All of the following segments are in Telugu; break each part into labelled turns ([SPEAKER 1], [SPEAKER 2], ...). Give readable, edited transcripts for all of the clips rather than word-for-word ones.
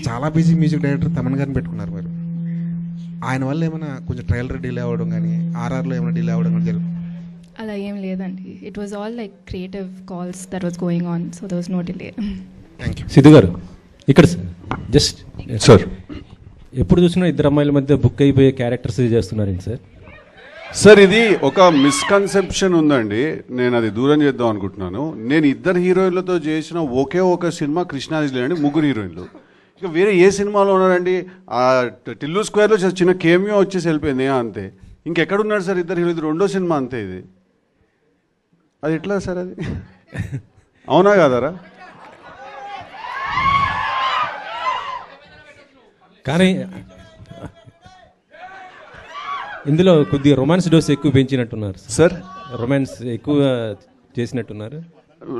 [SPEAKER 1] చాలా బిజీ మ్యూజిక్ డైరెక్టర్ తమన్ గారిని పెట్టుకున్నారు మీరు. ఆయన వల్ల ఏమైనా కొంచెం ట్రైలర్ డిలే అవ్వడం కానీ ఆర్ఆర్లో ఏమైనా డిలే అవ్వడం కానీ జరుగుతుంది?
[SPEAKER 2] అలా ఏం లేదండి. It was all like creative calls that was going on, so there was no delay.
[SPEAKER 1] Thank you.
[SPEAKER 3] Siddhu garu ఇక్కడ జస్ట్ సార్, ఎప్పుడు చూసినా ఇద్దరు అమ్మాయిల మధ్య బుక్ అయిపోయే క్యారెక్టర్స్ చేస్తున్నారండి సార్.
[SPEAKER 4] సార్ ఇది ఒక మిస్కన్సెప్షన్ ఉందండి, నేను అది దూరం చేద్దాం అనుకుంటున్నాను. నేను ఇద్దరు హీరోయిన్లతో చేసిన ఒకే ఒక సినిమా కృష్ణాజిలే అండి, ముగ్గురు హీరోయిన్లు. ఇక వేరే ఏ సినిమాలో ఉన్నారండి? ఆ టిల్లు స్క్వేర్లో చిన్న కేమియో వచ్చేసి వెళ్ళిపోయింది అంతే. ఇంకెక్కడున్నాడు సార్ ఇద్దరు హీరో? ఇది రెండో సినిమా అంతే. ఇది అది ఎట్లా సార్? అది అవునా కాదరా?
[SPEAKER 3] కానీ ఇందులో కొద్దిగా రొమాన్స్ డోస్ ఎక్కువ పెంచినట్టున్నారు
[SPEAKER 4] సార్.
[SPEAKER 3] రొమాన్స్ ఎక్కువ చేసినట్టున్నారు.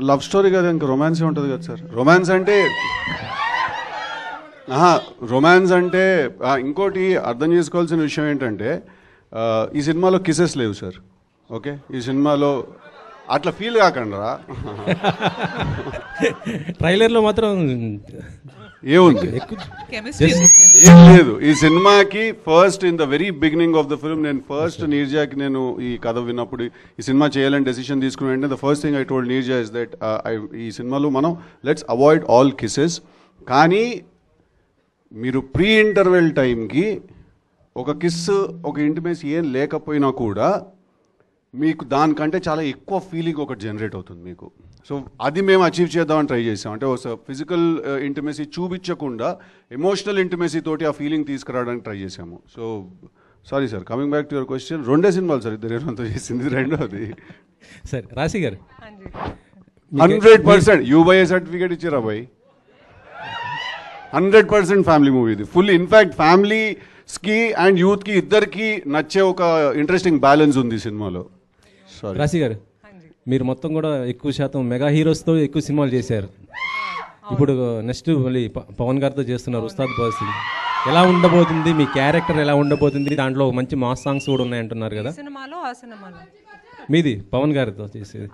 [SPEAKER 4] లవ్ స్టోరీ కదా, ఇంకా రొమాన్సే ఉంటుంది కదా సార్. రొమాన్స్ అంటే ఇంకోటి అర్థం చేసుకోవాల్సిన విషయం ఏంటంటే ఈ సినిమాలో కిసెస్ లేవు సార్. ఓకే, ఈ సినిమాలో అట్లా ఫీల్ కాకుండా
[SPEAKER 3] ట్రైలర్లో మాత్రం
[SPEAKER 4] ఏముంది? ఏం లేదు. ఈ సినిమాకి first in the very beginning of the film నేను ఫస్ట్ నీర్జాకి నేను ఈ కథ విన్నప్పుడు ఈ సినిమా చేయాలని డెసిషన్ తీసుకుని వెంటనే the first thing I told Neerja is that ఈ సినిమాలో మనం లెట్స్ అవాయిడ్ ఆల్ కిసెస్. కానీ మీరు ప్రీ ఇంటర్వెల్ టైంకి ఒక కిస్ ఒక ఇంటిమేసి ఏం లేకపోయినా కూడా మీకు దానికంటే చాలా ఎక్కువ ఫీలింగ్ ఒకటి జనరేట్ అవుతుంది మీకు. సో అది మేము అచీవ్ చేద్దామని ట్రై చేసాం. అంటే ఒక ఫిజికల్ ఇంటిమేసీ చూపించకుండా ఎమోషనల్ ఇంటిమేసీ తోటి ఆ ఫీలింగ్ తీసుకురావడానికి ట్రై చేసాము. So sorry sir, coming back to your question, రెండే సినిమాలు సార్ ఇద్దరు హీరోలతో చేసింది, రెండోది.
[SPEAKER 3] సరే రాశి గారు
[SPEAKER 4] 100% యూబైఏ సర్టిఫికేట్ ఇచ్చారా బాయ్? 100% ఫ్యామిలీ మూవీ ఇది. ఫుల్ ఇన్ఫ్యాక్ట్ ఫ్యామిలీస్కి అండ్ యూత్కి ఇద్దరికి నచ్చే ఒక ఇంట్రెస్టింగ్ బ్యాలెన్స్ ఉంది ఈ సినిమాలో.
[SPEAKER 3] రాశి గారు మీరు మొత్తం కూడా ఎక్కువ శాతం మెగా హీరోస్తో ఎక్కువ సినిమాలు చేశారు. ఇప్పుడు నెక్స్ట్ మళ్ళీ పవన్ గారితో చేస్తున్నారు ఉస్తాద్ భగత్ సింగ్. ఎలా ఉండబోతుంది మీ క్యారెక్టర్, ఎలా ఉండబోతుంది? దాంట్లో మంచి మాస్ సాంగ్స్ కూడా ఉన్నాయంటున్నారు కదా
[SPEAKER 5] సినిమాలో. ఆ సినిమాలో
[SPEAKER 3] మీది పవన్ గారితో చేసేది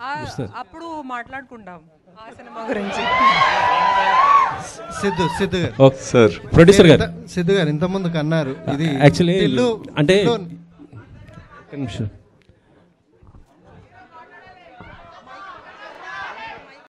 [SPEAKER 5] అప్పుడు మాట్లాడుకుంటాం ఆ సినిమా గురించి.
[SPEAKER 6] సిద్ధు గారు
[SPEAKER 4] సార్,
[SPEAKER 3] ప్రొడ్యూసర్ గారు
[SPEAKER 6] సిద్ధు గారు ఇంతకుముందు అన్నారు ఇది
[SPEAKER 3] యాక్చువల్లీ అంటే